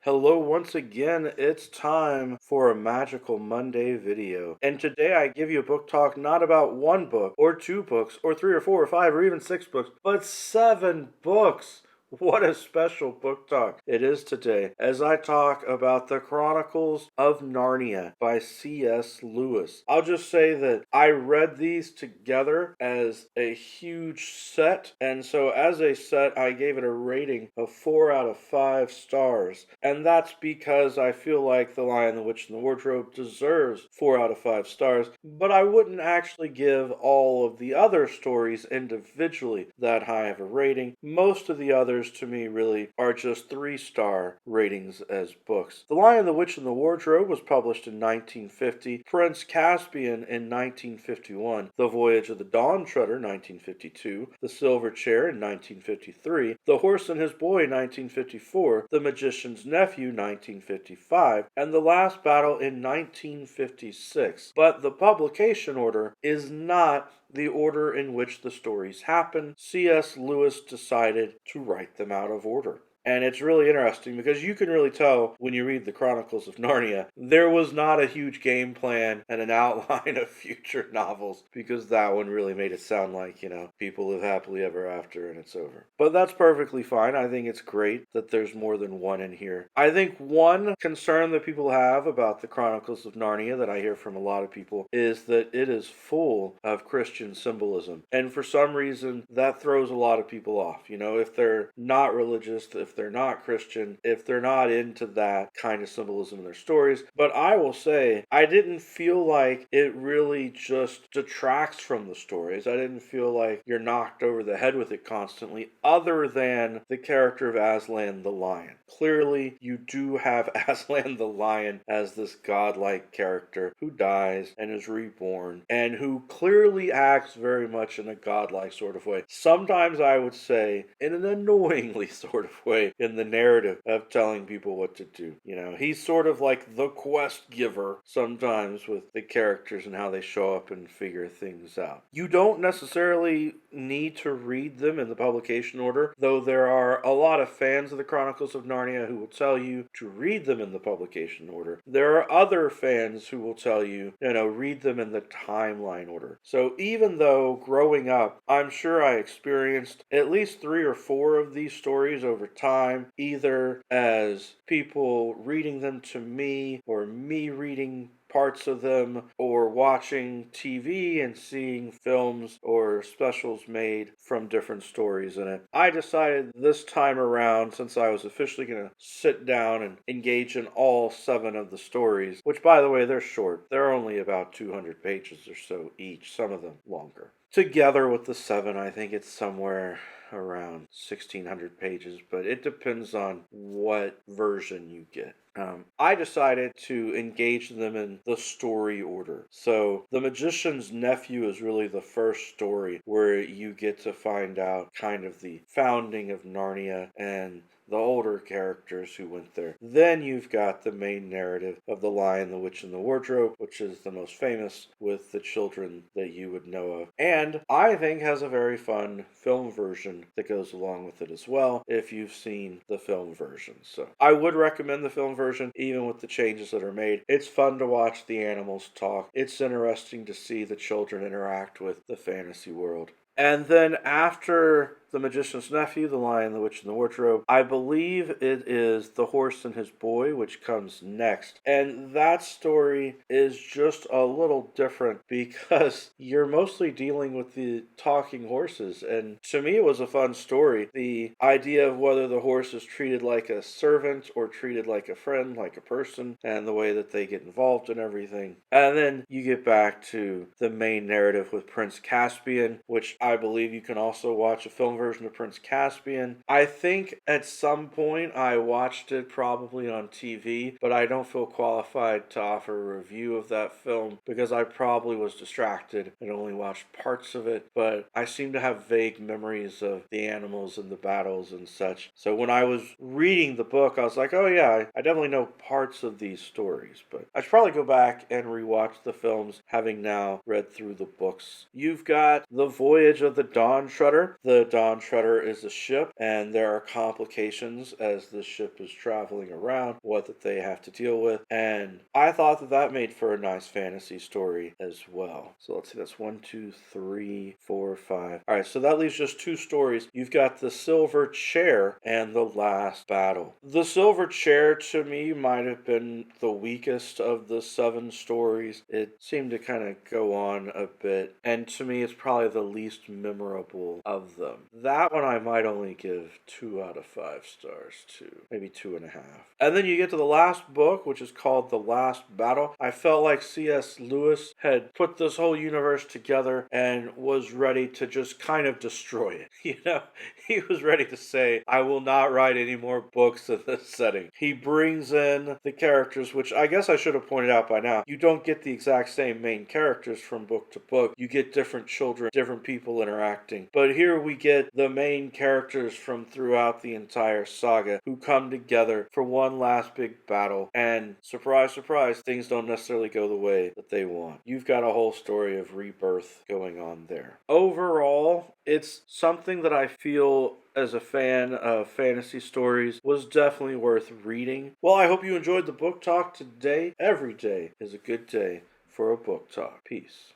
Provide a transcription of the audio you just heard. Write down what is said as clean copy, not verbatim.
Hello once again, it's time for a Magical Monday video. And today I give you a book talk not about one book, or two books, or three or four or five, or even six books, but 7 books! What a special book talk it is today as I talk about the Chronicles of Narnia by C.S. Lewis. I'll just say that I read these together as a huge set, and so as a set I gave it a rating of 4 out of 5 stars. And that's because I feel like The Lion, the Witch, and the Wardrobe deserves 4 out of 5 stars, but I wouldn't actually give all of the other stories individually that high of a rating. Most of the others to me really are just 3-star ratings as books. The Lion, the Witch, and the Wardrobe was published in 1950, Prince Caspian in 1951, The Voyage of the Dawn Treader 1952, The Silver Chair in 1953, The Horse and His Boy 1954, The Magician's Nephew 1955, and The Last Battle in 1956. But the publication order is not the order in which the stories happen. C.S. Lewis decided to write them out of order. And it's really interesting because you can really tell when you read the Chronicles of Narnia, there was not a huge game plan and an outline of future novels, because that one really made it sound like, people live happily ever after and it's over. But that's perfectly fine. I think it's great that there's more than one in here. I think one concern that people have about the Chronicles of Narnia that I hear from a lot of people is that it is full of Christian symbolism. And for some reason, that throws a lot of people off. If they're not religious, if they're not Christian, if they're not into that kind of symbolism in their stories. But I will say, I didn't feel like it really just detracts from the stories. I didn't feel like you're knocked over the head with it constantly, other than the character of Aslan the Lion. Clearly, you do have Aslan the Lion as this godlike character who dies and is reborn, and who clearly acts very much in a godlike sort of way. Sometimes I would say in an annoyingly sort of way in the narrative of telling people what to do. He's sort of like the quest giver sometimes with the characters and how they show up and figure things out. You don't necessarily need to read them in the publication order, though there are a lot of fans of the Chronicles of Narnia who will tell you to read them in the publication order. There are other fans who will tell you, read them in the timeline order. So even though growing up, I'm sure I experienced at least 3 or 4 of these stories over time, either as people reading them to me, or me reading parts of them, or watching TV and seeing films or specials made from different stories in it. I decided this time around, since I was officially going to sit down and engage in all 7 of the stories, which by the way, they're short. They're only about 200 pages or so each, some of them longer. Together with the 7, I think it's somewhere around 1,600 pages, but it depends on what version you get. I decided to engage them in the story order. So The Magician's Nephew is really the first story where you get to find out kind of the founding of Narnia and the older characters who went there. Then you've got the main narrative of The Lion, the Witch, and the Wardrobe, which is the most famous with the children that you would know of. And I think has a very fun film version that goes along with it as well, if you've seen the film version. So I would recommend the film version, even with the changes that are made. It's fun to watch the animals talk. It's interesting to see the children interact with the fantasy world. And then after The Magician's Nephew, The Lion, the Witch, and the Wardrobe, I believe it is The Horse and His Boy, which comes next. And that story is just a little different because you're mostly dealing with the talking horses. And to me, it was a fun story. The idea of whether the horse is treated like a servant or treated like a friend, like a person, and the way that they get involved in everything. And then you get back to the main narrative with Prince Caspian, which I believe you can also watch a film version of Prince Caspian. I think at some point I watched it probably on TV, but I don't feel qualified to offer a review of that film because I probably was distracted and only watched parts of it, but I seem to have vague memories of the animals and the battles and such. So when I was reading the book, I was like, oh yeah, I definitely know parts of these stories, but I should probably go back and rewatch the films, having now read through the books. You've got The Voyage of the Dawn Treader. The Dawn John Treader is a ship, and there are complications as the ship is traveling around, what that they have to deal with. And I thought that that made for a nice fantasy story as well. So let's see, that's 1, 2, 3, 4, 5. All right, so that leaves just 2 stories. You've got The Silver Chair and The Last Battle. The Silver Chair, to me, might have been the weakest of the 7 stories. It seemed to kind of go on a bit, and to me, it's probably the least memorable of them. That one I might only give 2 out of 5 stars to, maybe 2.5. And then you get to the last book, which is called The Last Battle. I felt like C.S. Lewis had put this whole universe together and was ready to just kind of destroy it. You know, he was ready to say, I will not write any more books in this setting. He brings in the characters, which I guess I should have pointed out by now. You don't get the exact same main characters from book to book. You get different children, different people interacting. But here we get the main characters from throughout the entire saga who come together for one last big battle. And surprise, surprise, things don't necessarily go the way that they want. You've got a whole story of rebirth going on there. Overall, it's something that I feel as a fan of fantasy stories was definitely worth reading. Well, I hope you enjoyed the book talk today. Every day is a good day for a book talk. Peace.